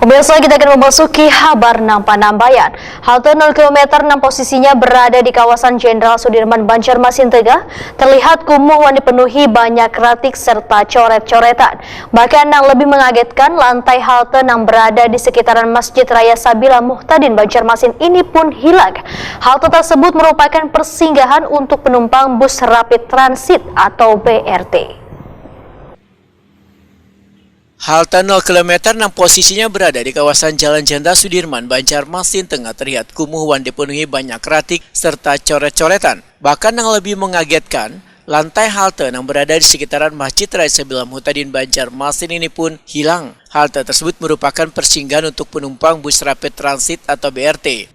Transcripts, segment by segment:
Pemirsa, kita akan memasuki kabar Nambayan. Halte 0 km 6 posisinya berada di kawasan Jenderal Sudirman, Banjarmasin Tengah. Terlihat kumuh yang dipenuhi banyak kratik serta coret-coretan. Bahkan yang lebih mengagetkan, lantai halte yang berada di sekitaran Masjid Raya Sabila Muhtadin Banjarmasin ini pun hilang. Halte tersebut merupakan persinggahan untuk penumpang bus Rapid Transit atau BRT. Halte 0 km 6 posisinya berada di kawasan Jalan Jenderal Sudirman, Banjarmasin Tengah terlihat kumuh dan dipenuhi banyak kratik serta coret-coretan. Bahkan yang lebih mengagetkan, lantai halte yang berada di sekitaran Masjid Raya Sabila Muhtadin Banjarmasin ini pun hilang. Halte tersebut merupakan persinggahan untuk penumpang bus Rapid Transit atau BRT.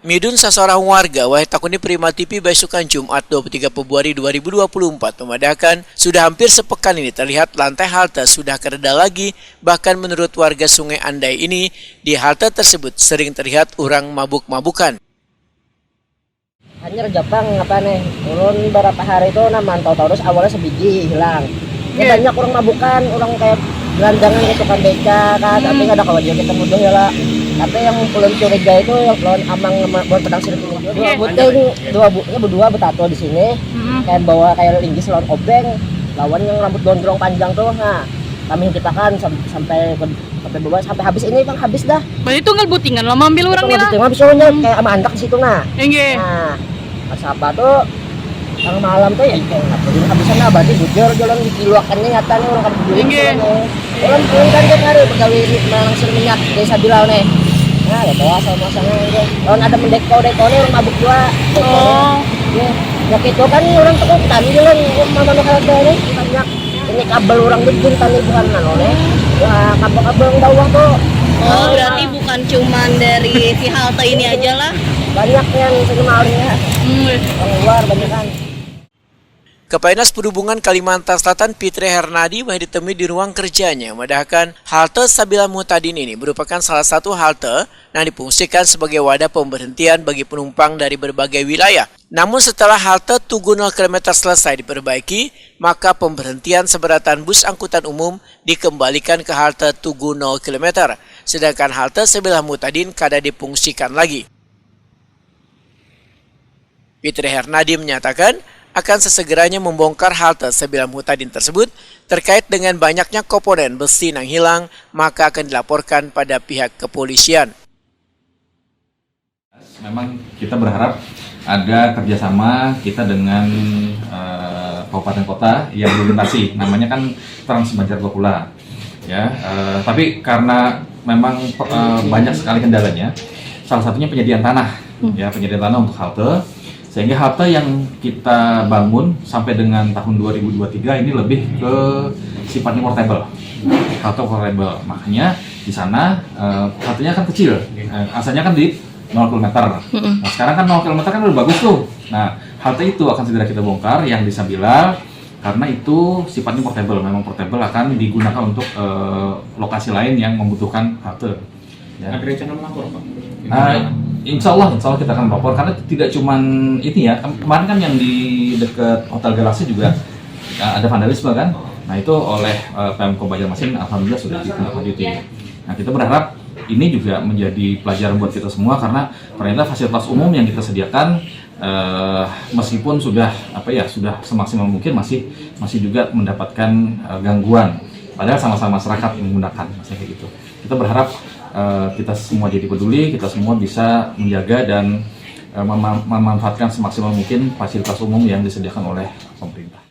Midun seseorang warga Wahetakuni Prima TV Besukan Jumat 23 Februari 2024 memadakan sudah hampir sepekan ini terlihat lantai halte sudah kereda lagi. Bahkan menurut warga Sungai Andai ini, di halte tersebut sering terlihat orang mabuk-mabukan. Hanya Jepang apa nih, turun beberapa hari itu mantau terus awalnya sebiji hilang. Ya, banyak orang mabukan, orang kayak gelandangan gitu kan beca kan, tapi nggak ada kawan kita mudah ya lah. Tapi yang belum curiga itu yang lawan amang buat pedang sirip ini. Dua buting, berdua betato di sini, kayak bawa kayak linggis lawan obeng, lawan yang rambut gondrong panjang tuh. Nah, kami kita kan sampai bawah sampai habis ini bang habis dah. Berarti tunggal butingan lo ambil orang nila. Tunggal bisonya kayak ama andak di situ nah. Enggak. Nah, pas apa tuh? Yang malam tuh ya ngapain habisan lah berarti bujur jalan dikiluakannya nyata nih orang kan berdiri. Orang kan kan hari pegawai langsung minyak desa Bilal nih. Nah, ya bawa sama-sama aja. Kalau ada mendeko-deko nih orang mabuk juga. Oh. Ya gitu kan orang tuh tani jalan mama kalau ini banyak ini kabel orang bikin tani bukan nano nih. Wah, kabel-kabel yang bawah tuh. Oh, berarti bukan cuman dari si halte ini aja lah. Banyak yang sini malingnya. Orang luar banyak kan. Kepala Perhubungan Kalimantan Selatan Fitri Hernadi ditemui di ruang kerjanya memandahkan halte Sabila Muhtadin ini merupakan salah satu halte yang difungsikan sebagai wadah pemberhentian bagi penumpang dari berbagai wilayah. Namun setelah halte Tugu 0 km selesai diperbaiki, maka pemberhentian seberatan bus angkutan umum dikembalikan ke halte Tugu 0 km, sedangkan halte Sabila Muhtadin kada difungsikan lagi. Fitri Hernadi menyatakan akan sesegeranya membongkar halte Sabila Muhtadin tersebut terkait dengan banyaknya komponen besi yang hilang, maka akan dilaporkan pada pihak kepolisian. Memang kita berharap ada kerjasama kita dengan kabupaten kota yang dilintasi, namanya kan Trans Banjar Gokula. Ya, tapi karena memang banyak sekali kendalanya, salah satunya penyediaan tanah, ya penyediaan tanah untuk halte. Sehingga halte yang kita bangun sampai dengan tahun 2023 ini lebih ke sifatnya portable, halte portable. Makanya di sana hatenya kan kecil, asalnya kan di 0 km. Nah sekarang kan 0 km kan udah bagus tuh. Nah halte itu akan segera kita bongkar yang di Sabila karena itu sifatnya portable, memang portable akan digunakan untuk lokasi lain yang membutuhkan halte. Ya. Ada rencana melapor Pak? Insya Allah kita akan melapor karena tidak cuma ini ya, kemarin kan yang di dekat Hotel Galaxy juga ada vandalisme kan. Nah itu oleh Pemko Banjarmasin alhamdulillah sudah ditindaklanjuti. Nah kita berharap ini juga menjadi pelajaran buat kita semua karena ternyata fasilitas umum yang kita sediakan meskipun sudah sudah semaksimal mungkin masih juga mendapatkan gangguan. Padahal sama-sama masyarakat yang menggunakan kayak gitu. Kita berharap kita semua jadi peduli, kita semua bisa menjaga dan memanfaatkan semaksimal mungkin fasilitas umum yang disediakan oleh pemerintah.